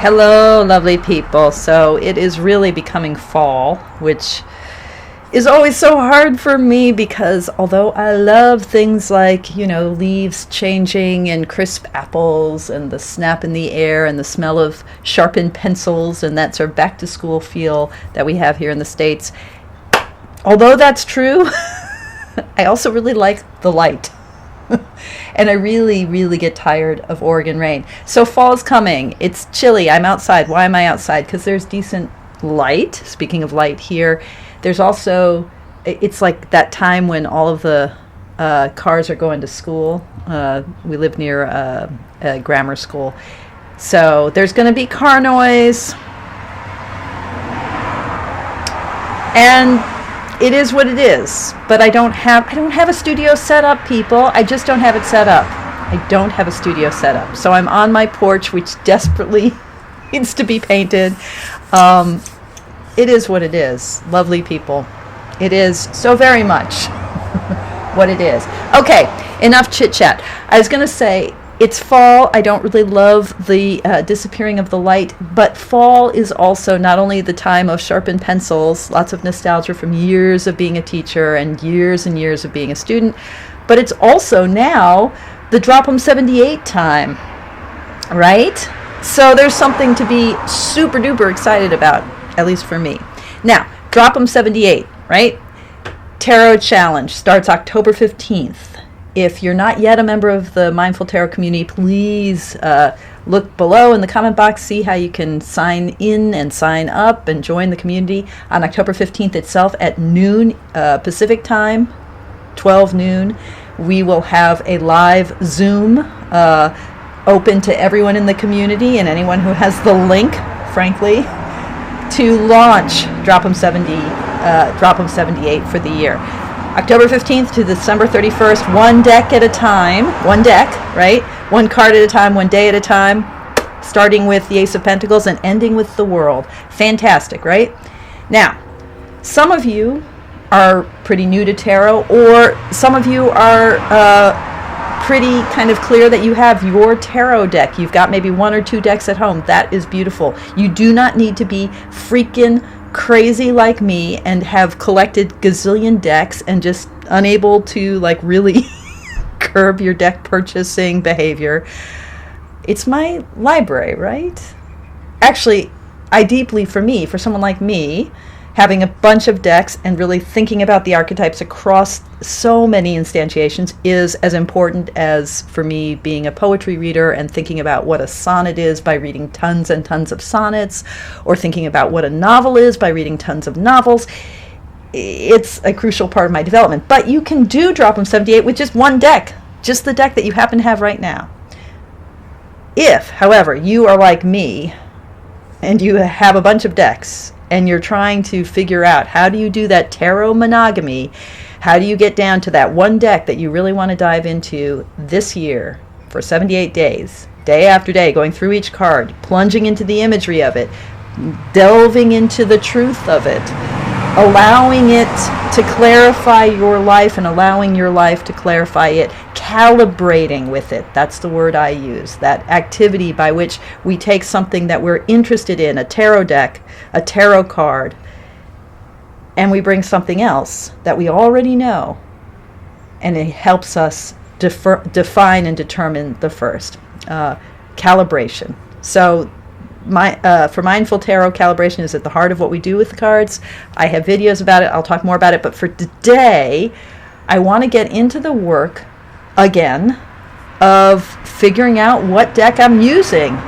Hello, lovely people. So it is really becoming fall, which is always so hard for me because although I love things like, leaves changing and crisp apples and the snap in the air and the smell of sharpened pencils and that sort of back to school feel that we have here in the States, although that's true, I also really like the light. And I really, really get tired of Oregon rain. So fall's coming. It's chilly. I'm outside. Why am I outside? Because there's decent light. Speaking of light here, there's also, it's like that time when all of the cars are going to school. We live near a grammar school. So there's going to be car noise. And it is what it is, but I don't have a studio set up, people. I just don't have it set up. I don't have a studio set up. So I'm on my porch, which desperately needs to be painted. It is what it is, lovely people. It is so very much what it is. Okay, enough chit chat. I was going to say, it's fall. I don't really love the disappearing of the light, but fall is also not only the time of sharpened pencils, lots of nostalgia from years of being a teacher and years of being a student, but it's also now the Drop 'em 78 time, right? So there's something to be super duper excited about, at least for me. Now, Drop 'em 78, right? Tarot Challenge starts October 15th. If you're not yet a member of the Mindful Tarot community, please look below in the comment box, see how you can sign in and sign up and join the community on October 15th itself at noon Pacific time, 12 noon. We will have a live Zoom open to everyone in the community and anyone who has the link, frankly, to launch Drop 'em 78 for the year. October 15th to December 31st, one deck at a time. One deck, right? One card at a time, one day at a time, starting with the Ace of Pentacles and ending with the World. Fantastic, right? Now, some of you are pretty new to tarot, or some of you are pretty kind of clear that you have your tarot deck. You've got maybe one or two decks at home. That is beautiful. You do not need to be freaking crazy like me and have collected gazillion decks and just unable to really curb your deck purchasing behavior. It's my library, right? Actually, for someone like me, having a bunch of decks and really thinking about the archetypes across so many instantiations is as important as for me being a poetry reader and thinking about what a sonnet is by reading tons and tons of sonnets, or thinking about what a novel is by reading tons of novels. It's a crucial part of my development. But you can do Drop 'em 78 with just one deck, just the deck that you happen to have right now. If, however, you are like me and you have a bunch of decks and you're trying to figure out how do you do that tarot monogamy, how do you get down to that one deck that you really want to dive into this year for 78 days, day after day, going through each card, plunging into the imagery of it, delving into the truth of it, allowing it to clarify your life and allowing your life to clarify it, calibrating with it. That's the word I use, that activity by which we take something that we're interested in, a tarot deck, a tarot card, and we bring something else that we already know, and it helps us define and determine the first. Calibration. So for Mindful Tarot, calibration is at the heart of what we do with the cards. I have videos about it. I'll talk more about it. But for today, I want to get into the work again of figuring out what deck I'm using.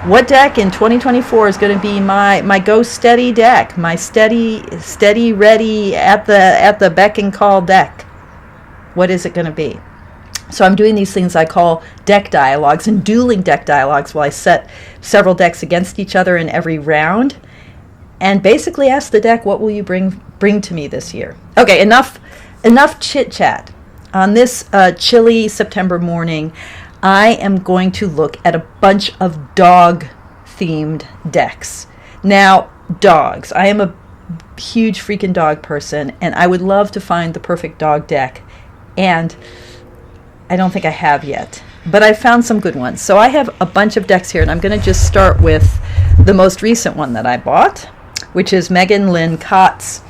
What deck in 2024 is going to be my go steady deck, my steady ready at the beck and call deck. What is it going to be? So I'm doing these things I call deck dialogues and dueling deck dialogues, while I set several decks against each other in every round and basically ask the deck, what will you bring to me this year? Okay, enough chit chat. On this chilly September morning, I am going to look at a bunch of dog-themed decks. Now, dogs. I am a huge freaking dog person, and I would love to find the perfect dog deck, and I don't think I have yet. But I found some good ones. So I have a bunch of decks here, and I'm going to just start with the most recent one that I bought, which is Megan Lynn Cott's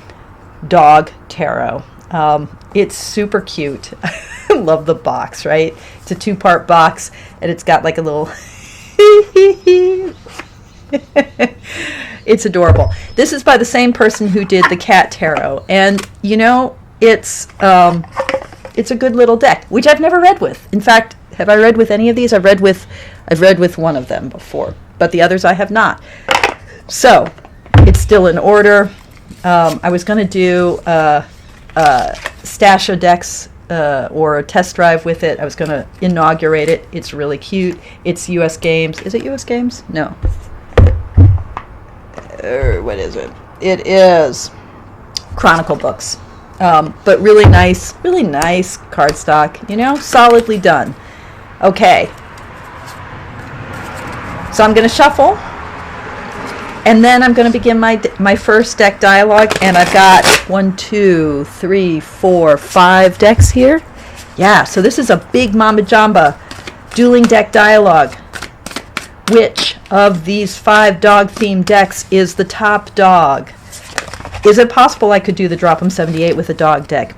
Dog Tarot. It's super cute. I love the box, right? It's a 2-part box, and it's got like a little... It's adorable. This is by the same person who did the Cat Tarot, and you know, it's a good little deck, which I've never read with. In fact, have I read with any of these? I've read with one of them before, but the others I have not. So it's still in order. I was going to do a stash of decks or a test drive with it. I was going to inaugurate it. It's really cute. It's U.S. Games. Is it U.S. Games? No. What is it? It is Chronicle Books. But really nice cardstock, you know, solidly done. Okay. So I'm going to shuffle, and then I'm going to begin my first deck dialogue, and I've got 1, 2, 3, 4, 5 decks here. Yeah, so this is a big Mamba Jamba dueling deck dialogue. Which of these 5 dog-themed decks is the top dog? Is it possible I could do the Drop 'em 78 with a dog deck?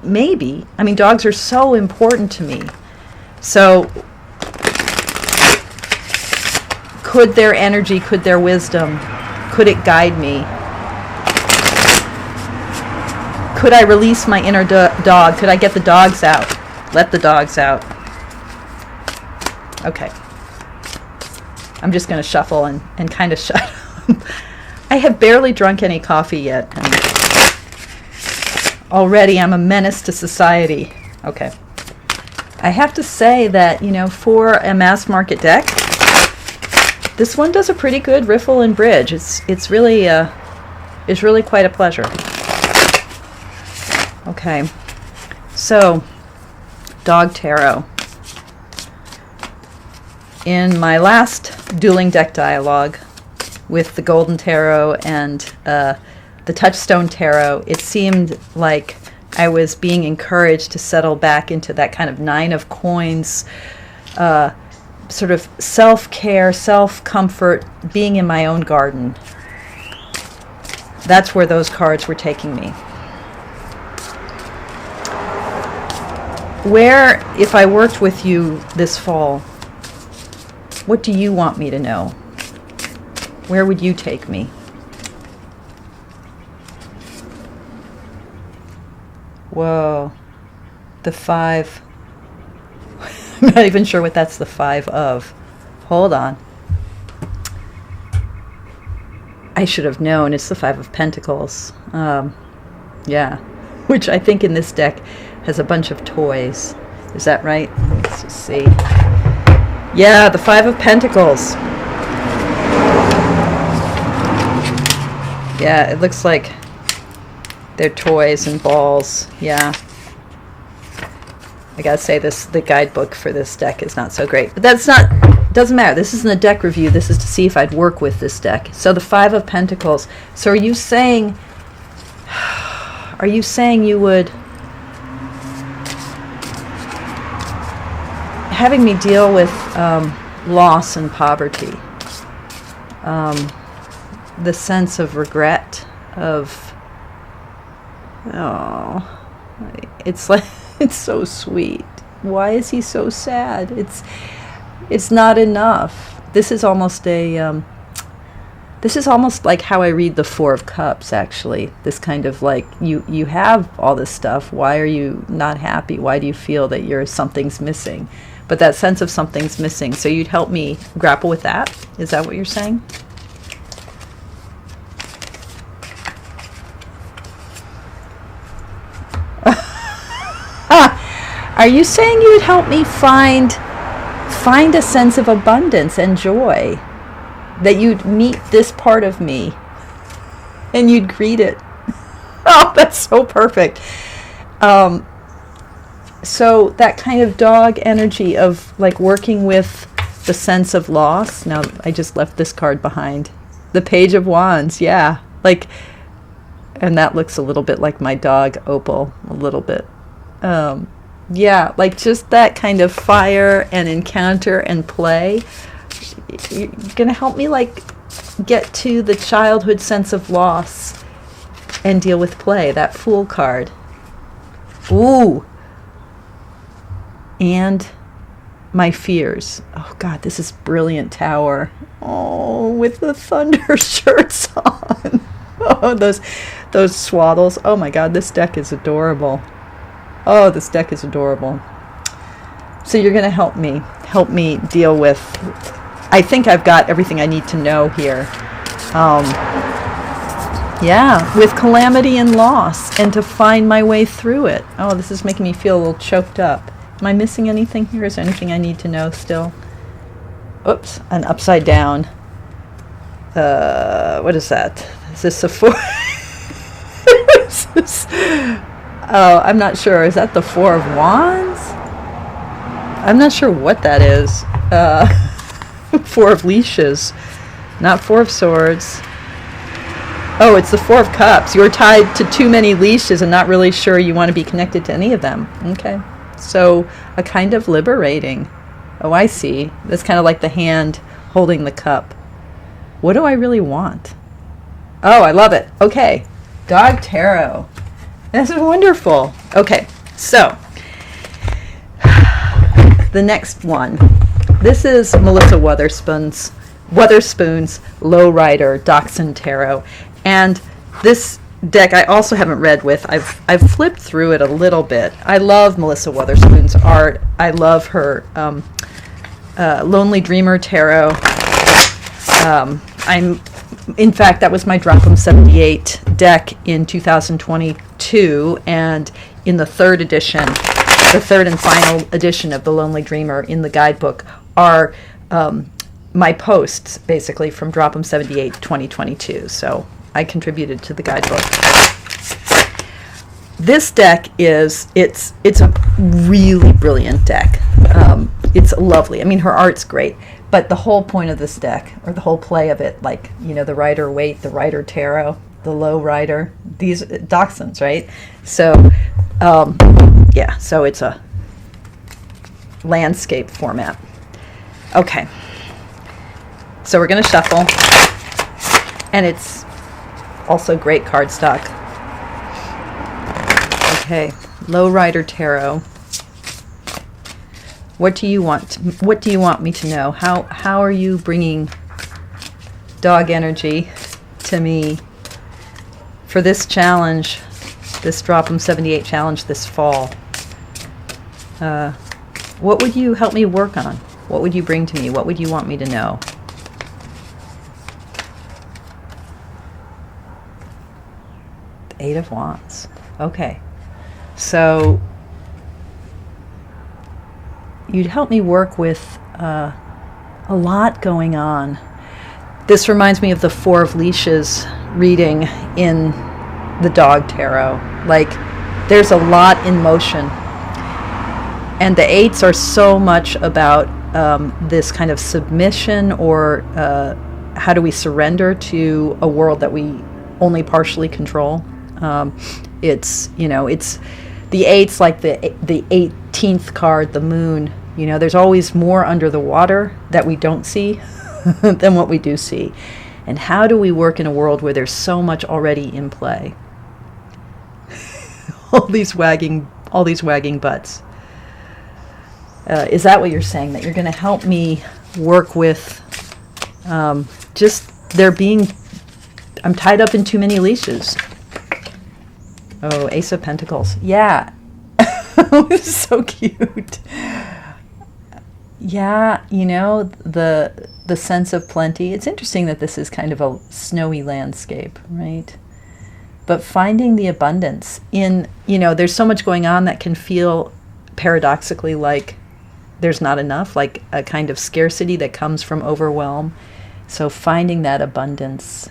Maybe. I mean, dogs are so important to me. So, could their energy, could their wisdom, could it guide me? Could I release my inner dog? Could I get the dogs out? Let the dogs out. Okay. I'm just going to shuffle and kind of shut up. I have barely drunk any coffee yet. And already I'm a menace to society. Okay. I have to say that, you know, for a mass market deck, this one does a pretty good riffle and bridge. It's really quite a pleasure. Okay. So, Dog Tarot. In my last dueling deck dialogue with the Golden Tarot and the Touchstone Tarot, it seemed like I was being encouraged to settle back into that kind of 9 of coins, sort of self-care, self-comfort, being in my own garden. That's where those cards were taking me. Where, if I worked with you this fall, what do you want me to know? Where would you take me? Whoa. The 5. I'm not even sure what that's the 5 of. Hold on. I should have known. It's the 5 of Pentacles. Yeah. Which I think in this deck has a bunch of toys. Is that right? Let's just see. Yeah, the 5 of Pentacles. Yeah, it looks like they're toys and balls. Yeah. I gotta say, the guidebook for this deck is not so great. But doesn't matter. This isn't a deck review. This is to see if I'd work with this deck. So the 5 of Pentacles. So are you saying you would... having me deal with loss and poverty, the sense of regret, of, oh, it's like, it's so sweet. Why is he so sad? It's not enough. This is almost like how I read the 4 of Cups, actually. This kind of like, you have all this stuff. Why are you not happy? Why do you feel that something's missing? But that sense of something's missing. So you'd help me grapple with that? Is that what you're saying? Are you saying you'd help me find a sense of abundance and joy? That you'd meet this part of me and you'd greet it? Oh, that's so perfect. So that kind of dog energy of like working with the sense of loss. Now I just left this card behind. The Page of Wands, yeah. Like, and that looks a little bit like my dog Opal, a little bit. Yeah, like just that kind of fire and encounter and play. You're gonna help me like get to the childhood sense of loss and deal with play. That Fool card. Ooh. And my fears. Oh God, this is brilliant Tower. Oh, with the thunder shirts on. Oh, those swaddles. Oh my God, this deck is adorable. Oh, this deck is adorable. So you're going to help me deal with, I think I've got everything I need to know here. Yeah, with calamity and loss, and to find my way through it. Oh, this is making me feel a little choked up. Am I missing anything here? Is there anything I need to know still? Oops, an upside down. What is that? Is this a four? What is this? Oh, I'm not sure. Is that the Four of Wands? I'm not sure what that is. Four of Leashes, not Four of Swords. Oh, it's the Four of Cups. You're tied to too many leashes and not really sure you want to be connected to any of them. Okay. So a kind of liberating. Oh, I see. That's kind of like the hand holding the cup. What do I really want? Oh, I love it. Okay. Dog Tarot. This is wonderful. Okay. So the next one. This is Melissa Weatherspoon's Lowrider Dachshund Tarot. And this deck I also haven't read with. I've flipped through it a little bit. I love Melissa Weatherspoon's art. I love her Lonely Dreamer Tarot. In fact, that was my Drop 'em 78 deck in 2022, and in the third and final edition of the Lonely Dreamer in the guidebook are my posts, basically, from Drop 'em 78 2022. So I contributed to the guidebook. This deck it's a really brilliant deck. It's lovely. I mean, her art's great, but the whole point of this deck, or the whole play of it, like, the Rider Waite, the Rider Tarot, the Low Rider, these dachshunds, right? So, yeah, so it's a landscape format. Okay. So we're going to shuffle, and it's also great cardstock. Okay, Low Rider Tarot. What do you want me to know? How are you bringing dog energy to me for this challenge, this Drop 'em 78 challenge this fall? What would you help me work on? What would you bring to me? What would you want me to know? The Eight of Wands. Okay. So you'd help me work with a lot going on. This reminds me of the Four of Leashes reading in the Dog Tarot. Like, there's a lot in motion. And the eights are so much about this kind of submission, or how do we surrender to a world that we only partially control. It's the eights, like the 18th card, the moon. There's always more under the water that we don't see than what we do see. And how do we work in a world where there's so much already in play? all these wagging butts. Is that what you're saying? That you're going to help me work with just there being, I'm tied up in too many leashes. Oh, Ace of Pentacles. Yeah. This is so cute. Yeah, the sense of plenty. It's interesting that this is kind of a snowy landscape, right? But finding the abundance in, there's so much going on that can feel paradoxically like there's not enough, like a kind of scarcity that comes from overwhelm. So finding that abundance.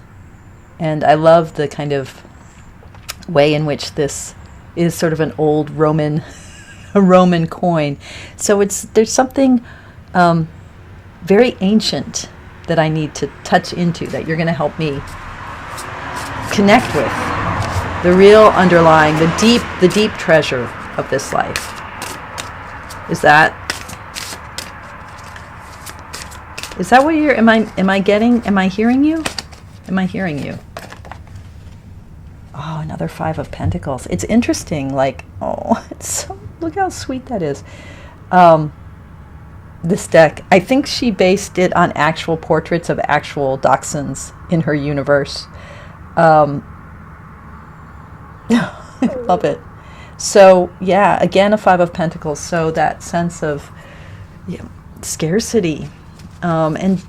And I love the kind of way in which this is sort of an old Roman coin. So there's something very ancient that I need to touch into, that you're going to help me connect with. The real underlying, the deep treasure of this life. Is that Is that what you're, am I hearing you? Am I hearing you? Oh, another 5 of Pentacles. It's interesting, like, oh, look how sweet that is. This deck, I think she based it on actual portraits of actual dachshunds in her universe. I love it. So, yeah, again, a 5 of Pentacles. So that sense of scarcity. And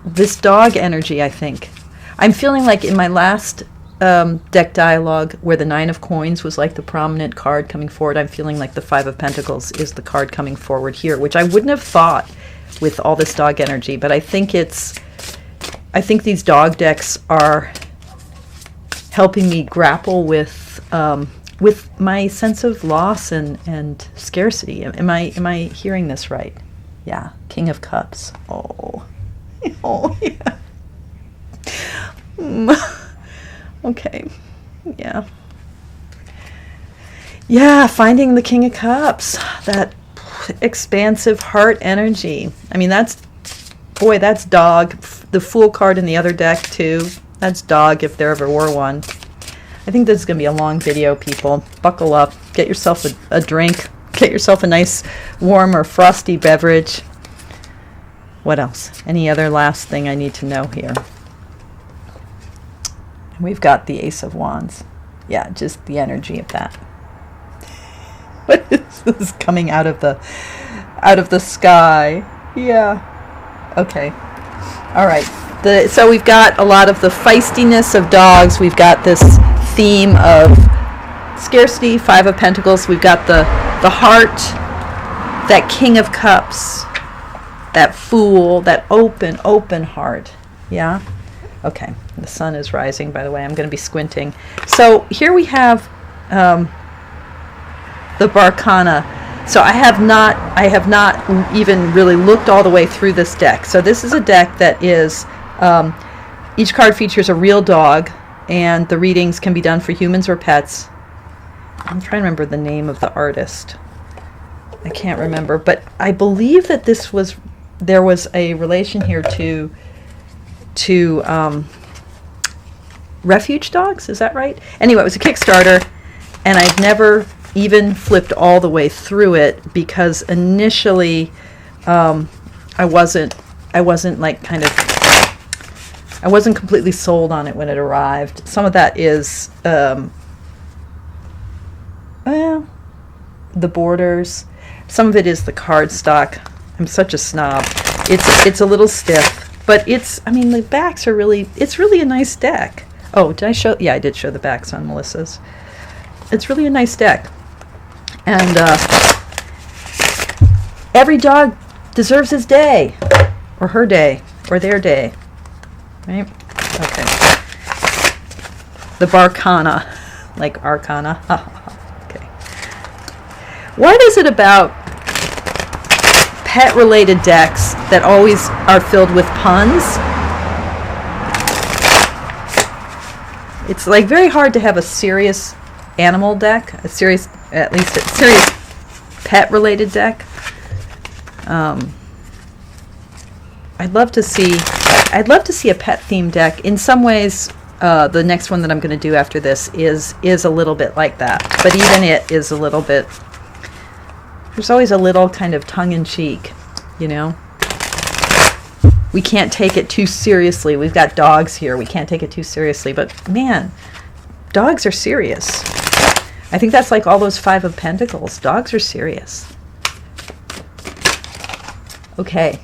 this dog energy, I think. I'm feeling like in my last deck dialogue where the 9 of Coins was like the prominent card coming forward, I'm feeling like the 5 of Pentacles is the card coming forward here, which I wouldn't have thought with all this dog energy, but I think these dog decks are helping me grapple with my sense of loss and scarcity. Am I hearing this right? Yeah, King of Cups. Oh, yeah. Okay, yeah. Yeah, finding the King of Cups, that expansive heart energy. I mean, that's dog. The Fool card in the other deck, too. That's dog if there ever were one. I think this is going to be a long video, people. Buckle up. Get yourself a drink. Get yourself a nice warm or frosty beverage. What else? Any other last thing I need to know here? We've got the Ace of Wands. Yeah, just the energy of that. What is this coming out of the sky? Yeah. Okay. All right. So we've got a lot of the feistiness of dogs. We've got this theme of scarcity, 5 of Pentacles. We've got the heart, that King of Cups, that Fool, that open heart. Yeah. Okay, the sun is rising, by the way. I'm going to be squinting. So here we have the Barkana. So I have not even really looked all the way through this deck. So this is a deck that is, each card features a real dog, and the readings can be done for humans or pets. I'm trying to remember the name of the artist. I can't remember, but I believe that there was a relation here to refuge dogs. Is that right? Anyway, it was a Kickstarter, and I've never even flipped all the way through it because initially I wasn't completely sold on it when it arrived. Some of that is the borders. Some of it is the cardstock. I'm such a snob. It's a little stiff. But the backs are it's really a nice deck. Oh, did I show? Yeah, I did show the backs on Melissa's. It's really a nice deck. And every dog deserves his day, or her day, or their day. Right? Okay. The Barkana, like Arcana. Okay. What is it about pet-related decks that always are filled with puns? It's like very hard to have a serious animal deck, at least a serious pet-related deck. I'd love to see a pet-themed deck. In some ways, the next one that I'm going to do after this is a little bit like that. But even it is a little bit. There's always a little kind of tongue-in-cheek, you know. We can't take it too seriously. We've got dogs here. We can't take it too seriously. But man, dogs are serious. I think that's like all those 5 of Pentacles. Dogs are serious. Okay.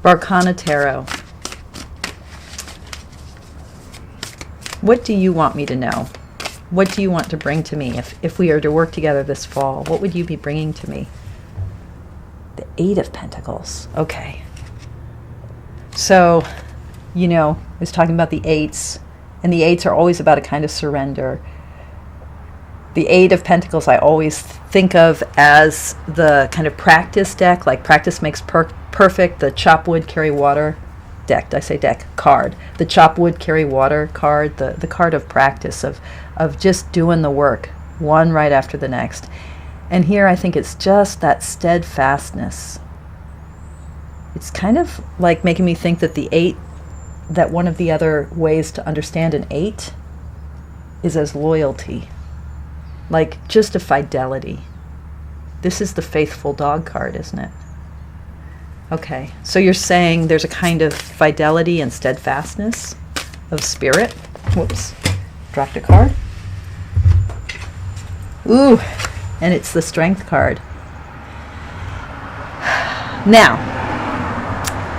Barkana Tarot. What do you want me to know? What do you want to bring to me? If we are to work together this fall, what would you be bringing to me? The 8 of Pentacles. Okay. So, I was talking about the 8s, and the 8s are always about a kind of surrender. The 8 of Pentacles I always think of as the kind of practice deck, like practice makes perfect, the chop wood, carry water deck. Did I say deck? Card. The chop wood, carry water card, the card of practice, of just doing the work, one right after the next. And here I think it's just that steadfastness. It's kind of like making me think that that one of the other ways to understand an 8 is as loyalty, like just a fidelity. This is the faithful dog card, isn't it? Okay, so you're saying there's a kind of fidelity and steadfastness of spirit. Whoops, dropped a card. Ooh, and it's the strength card. Now,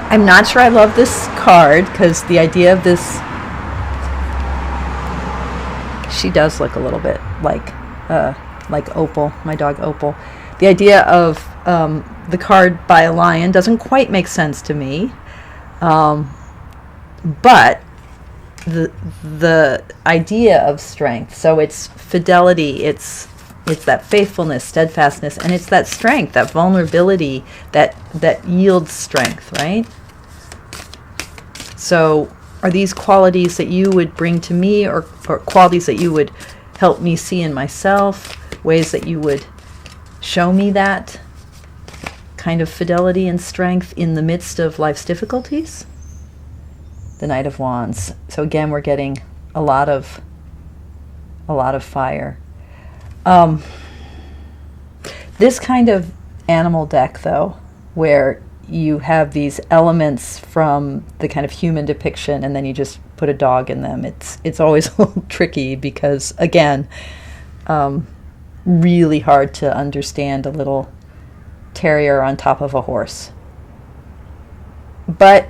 I'm not sure I love this card because the idea of this, she does look a little bit like Opal, my dog Opal. The idea of the card by a lion doesn't quite make sense to me, but the idea of strength. So it's fidelity, it's that faithfulness, steadfastness, and it's that strength, that vulnerability that yields strength, right? So are these qualities that you would bring to me, or qualities that you would help me see in myself, ways that you would show me that kind of fidelity and strength in the midst of life's difficulties? The Knight of Wands. So again, we're getting a lot of fire. This kind of animal deck, though, where you have these elements from the kind of human depiction and then you just put a dog in them, it's always a little tricky because, again, really hard to understand a little terrier on top of a horse. But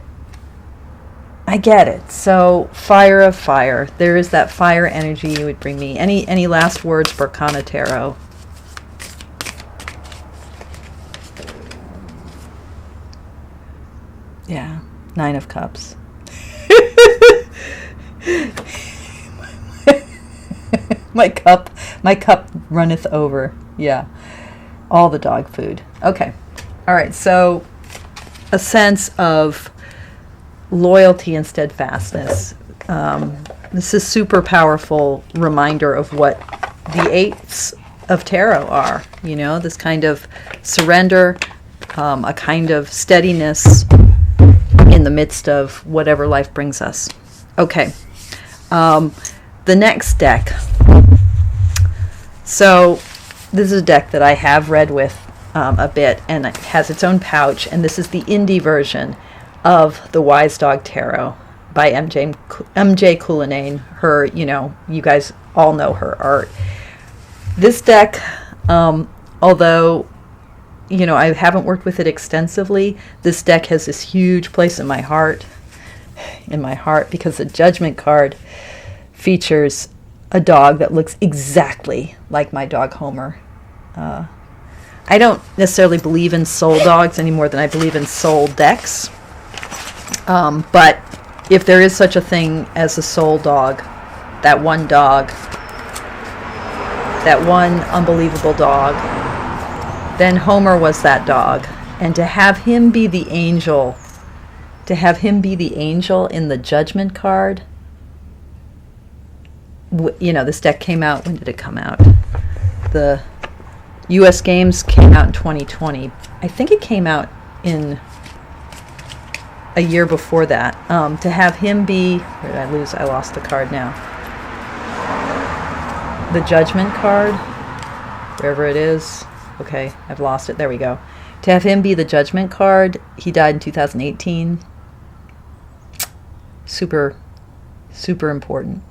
I get it. So fire of fire. There is that fire energy you would bring me. Any last words, Barkana Tarot? Yeah, 9 of Cups. my cup runneth over. Yeah, all the dog food. Okay, all right. So a sense of loyalty and steadfastness. This is super powerful reminder of what the 8s of tarot are. You know, this kind of surrender, a kind of steadiness in the midst of whatever life brings us. Okay. The next deck. So this is a deck that I have read with a bit, and it has its own pouch, and this is the indie version of the Wise Dog Tarot by MJ Cullinane. Her, you guys all know her art. This deck, although, I haven't worked with it extensively, this deck has this huge place in my heart, because the Judgment card features a dog that looks exactly like my dog Homer. I don't necessarily believe in soul dogs any more than I believe in soul decks. But if there is such a thing as a soul dog, that one unbelievable dog, then Homer was that dog. And to have him be the angel, in the Judgment card, this deck came out, when did it come out? The U.S. Games came out in 2020. I think it came out in a year before that. To have him be, where did I lose? I lost the card now. The Judgment card, wherever it is. Okay, I've lost it. There we go. To have him be the Judgment card, he died in 2018. Super, super important.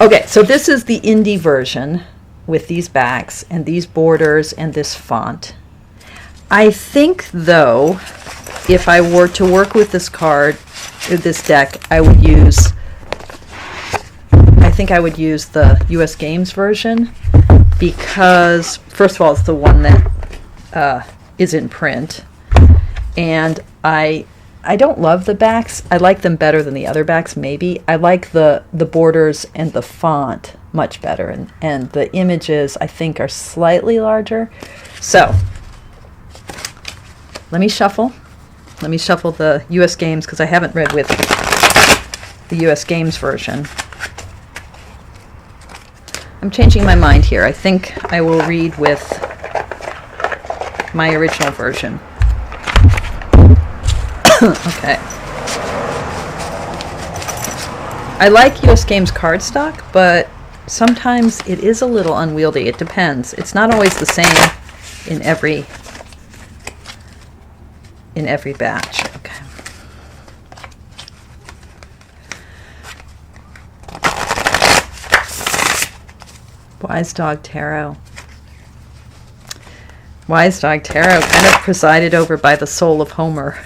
Okay, so this is the indie version with these backs and these borders and this font. I think, though, if I were to work with this deck, I would use the US Games version, because, first of all, it's the one that is in print, and I don't love the backs. I like them better than the other backs, maybe. I like the borders and the font much better, and the images, I think, are slightly larger. So, let me shuffle the US Games, because I haven't read with the US Games version. I'm changing my mind here. I think I will read with my original version. Okay. I like US Games cardstock, but sometimes it is a little unwieldy. It depends. It's not always the same in every batch. Okay. Wise Dog Tarot. Wise Dog Tarot, kind of presided over by the soul of Homer.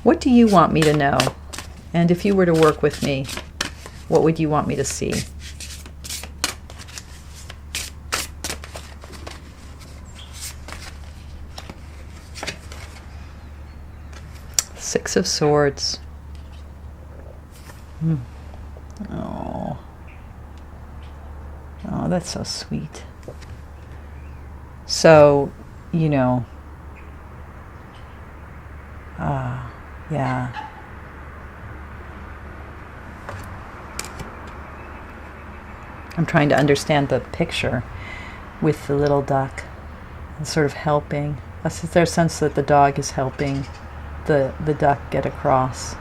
What do you want me to know? And if you were to work with me, what would you want me to see? Six of Swords. Oh. Oh, that's so sweet. So, you know, yeah. I'm trying to understand the picture with the little duck and sort of helping. Is there a sense that the dog is helping the duck get across?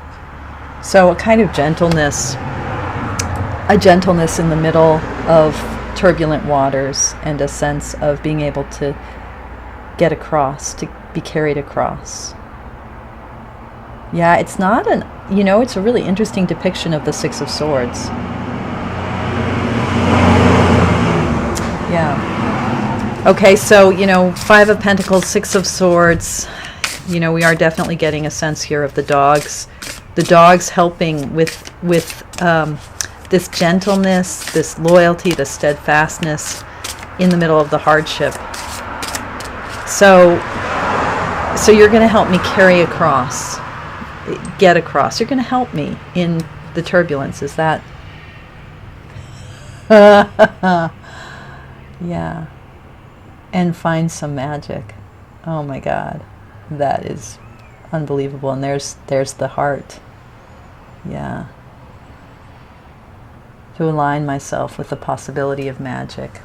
So a kind of gentleness, in the middle of turbulent waters, and a sense of being able to get across, to be carried across. Yeah, it's not it's a really interesting depiction of the Six of Swords. Yeah. Okay, so, Five of Pentacles, Six of Swords, we are definitely getting a sense here of the dogs. The dogs helping with this gentleness, this loyalty, this steadfastness in the middle of the hardship. So you're going to help me carry across, get across. You're going to help me in the turbulence. Is that? Yeah. And find some magic. Oh my God. That is unbelievable. And there's the heart. Yeah. To align myself with the possibility of magic.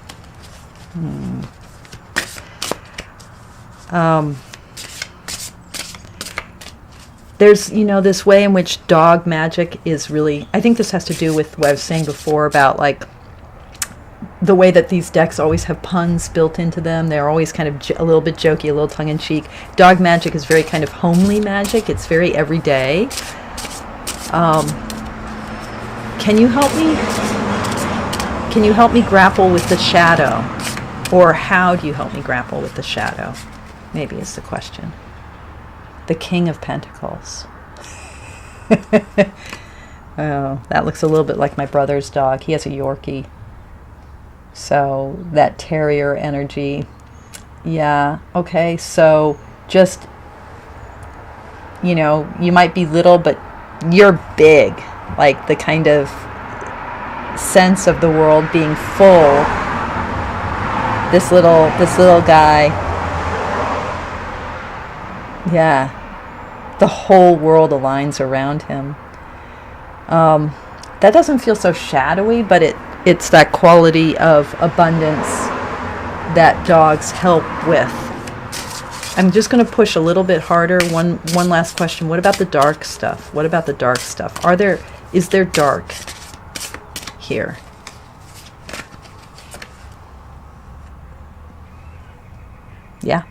There's, this way in which dog magic is really, I think this has to do with what I was saying before about like the way that these decks always have puns built into them. They're always kind of a little bit jokey, a little tongue-in-cheek. Dog magic is very kind of homely magic. It's very everyday. Can you help me? Can you help me grapple with the shadow? Or how do you help me grapple with the shadow? Maybe is the question. The King of Pentacles. Oh, that looks a little bit like my brother's dog. He has a Yorkie. So that terrier energy. Yeah, okay, so just, you might be little, but you're big. Like the kind of sense of the world being full. This little guy. Yeah. The whole world aligns around him. That doesn't feel so shadowy, but it's that quality of abundance that dogs help with. I'm just going to push a little bit harder. One last question. What about the dark stuff? What about the dark stuff? Is there dark here? Yeah.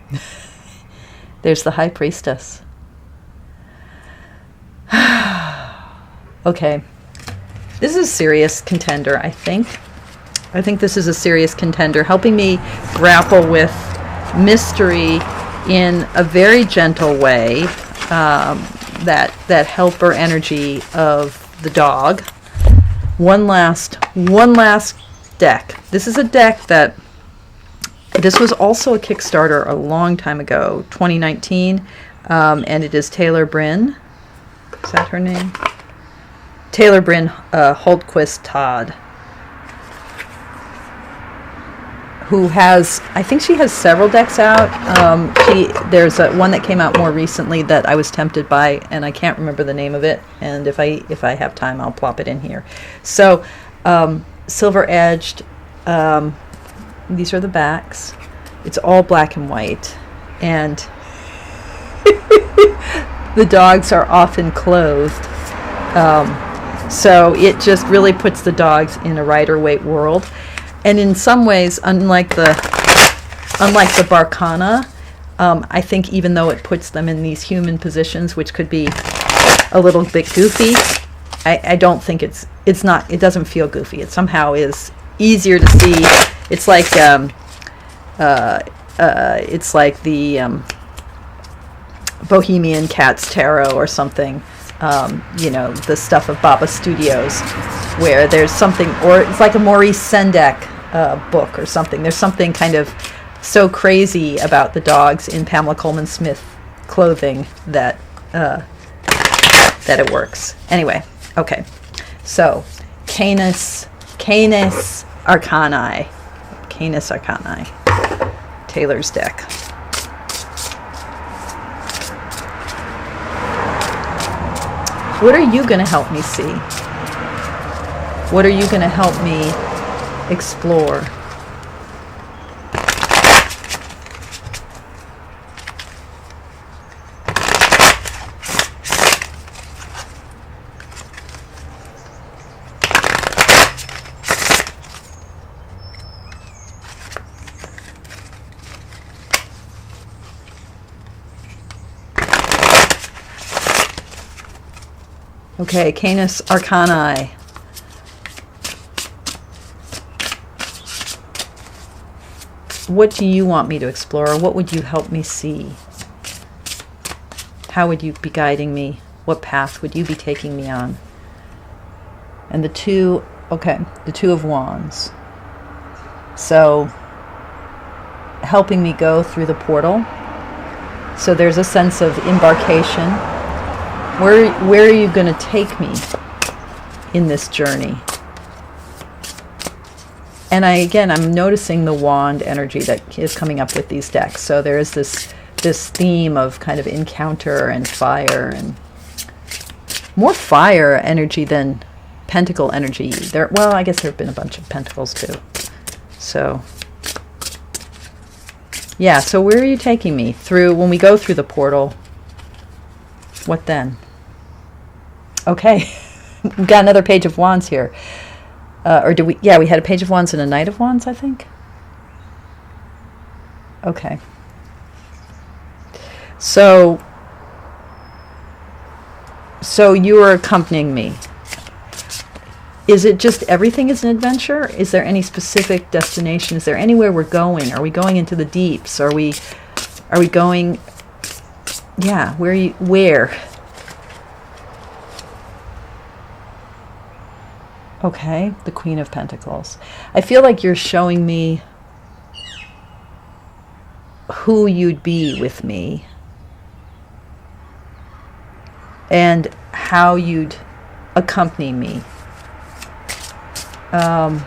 There's the High Priestess. Okay. This is a serious contender, I think. I think this is a serious contender, helping me grapple with mystery in a very gentle way, that helper energy of the dog. One last deck. This is a deck this was also a Kickstarter a long time ago, 2019, and it is Taylor Bryn. Is that her name? Taylor Bryn Holtquist Todd, who has, I think she has several decks out. There's one that came out more recently that I was tempted by, and I can't remember the name of it. And if I have time, I'll plop it in here. So, silver edged. These are the backs. It's all black and white. And the dogs are often clothed. So it just really puts the dogs in a Rider-Waite world. And in some ways, unlike the Barkana, I think even though it puts them in these human positions, which could be a little bit goofy, I don't think it doesn't feel goofy. It somehow is easier to see. It's like the Bohemian Cats Tarot or something, the stuff of Baba Studios, where there's something, or it's like a Maurice Sendak book or something. There's something kind of so crazy about the dogs in Pamela Coleman Smith clothing that it works. Anyway, okay. So, Canis Arcanae. Canis Arcanae. Taylor's deck. What are you going to help me see? What are you going to help me explore? Okay, Canis Arcanae. What do you want me to explore? What would you help me see? How would you be guiding me? What path would you be taking me on? And the Two of Wands. So, helping me go through the portal. So there's a sense of embarkation. Where are you going to take me in this journey? And I'm noticing the wand energy that is coming up with these decks. So there is this theme of kind of encounter and fire, and more fire energy than pentacle energy. I guess there have been a bunch of pentacles too. So, yeah, so where are you taking me? When we go through the portal, what then? Okay, we've got another Page of Wands here. Or did we? Yeah, we had a Page of Wands and a Knight of Wands, I think. Okay. So you are accompanying me. Is it just everything is an adventure? Is there any specific destination? Is there anywhere we're going? Are we going into the deeps? Are we going? Yeah, where? Okay, the Queen of Pentacles. I feel like you're showing me who you'd be with me and how you'd accompany me. Am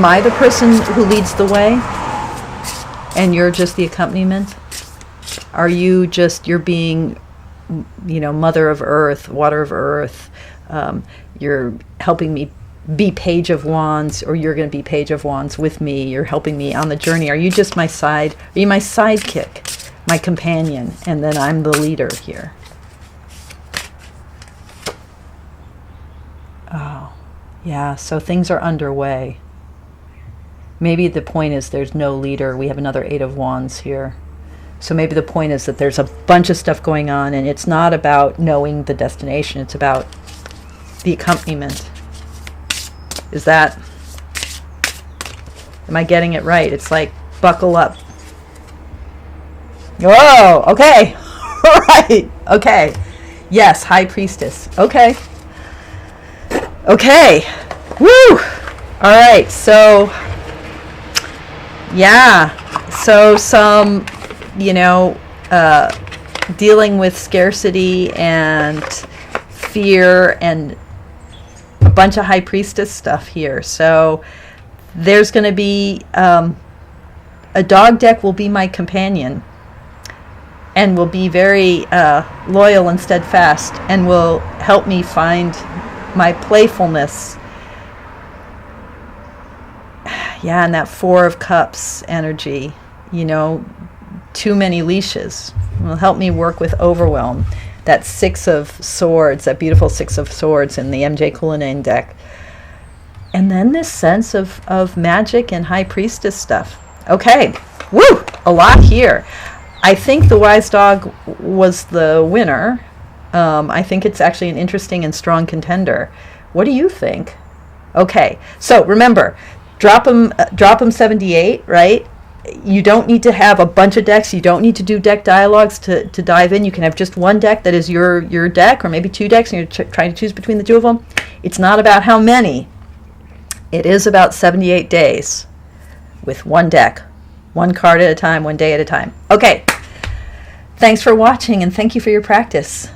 I the person who leads the way and you're just the accompaniment? Are you you're being, Mother of Earth, Water of Earth? You're helping me be Page of Wands, or you're going to be Page of Wands with me. You're helping me on the journey. Are you just my side? Are you my sidekick, my companion, and then I'm the leader here? Oh, yeah, so things are underway. Maybe the point is there's no leader. We have another Eight of Wands here. So maybe the point is that there's a bunch of stuff going on, and it's not about knowing the destination. It's about the accompaniment. Am I getting it right? It's like, buckle up. Whoa, okay. All right, okay. Yes, High Priestess. Okay. Okay. Woo! All right, so, yeah. So some, dealing with scarcity and fear and a bunch of High Priestess stuff here. So there's going to be a dog deck will be my companion and will be very loyal and steadfast and will help me find my playfulness, Yeah, and that Four of Cups energy, too many leashes will help me work with overwhelm. That Six of Swords, that beautiful Six of Swords in the MJ Cullinan deck. And then this sense of magic and High Priestess stuff. Okay, woo, a lot here. I think the Wise Dog was the winner. I think it's actually an interesting and strong contender. What do you think? Okay, so remember, drop them 78, right? You don't need to have a bunch of decks. You don't need to do deck dialogues to dive in. You can have just one deck that is your deck, or maybe two decks, and you're trying to choose between the two of them. It's not about how many. It is about 78 days with one deck, one card at a time, one day at a time. Okay, thanks for watching, and thank you for your practice.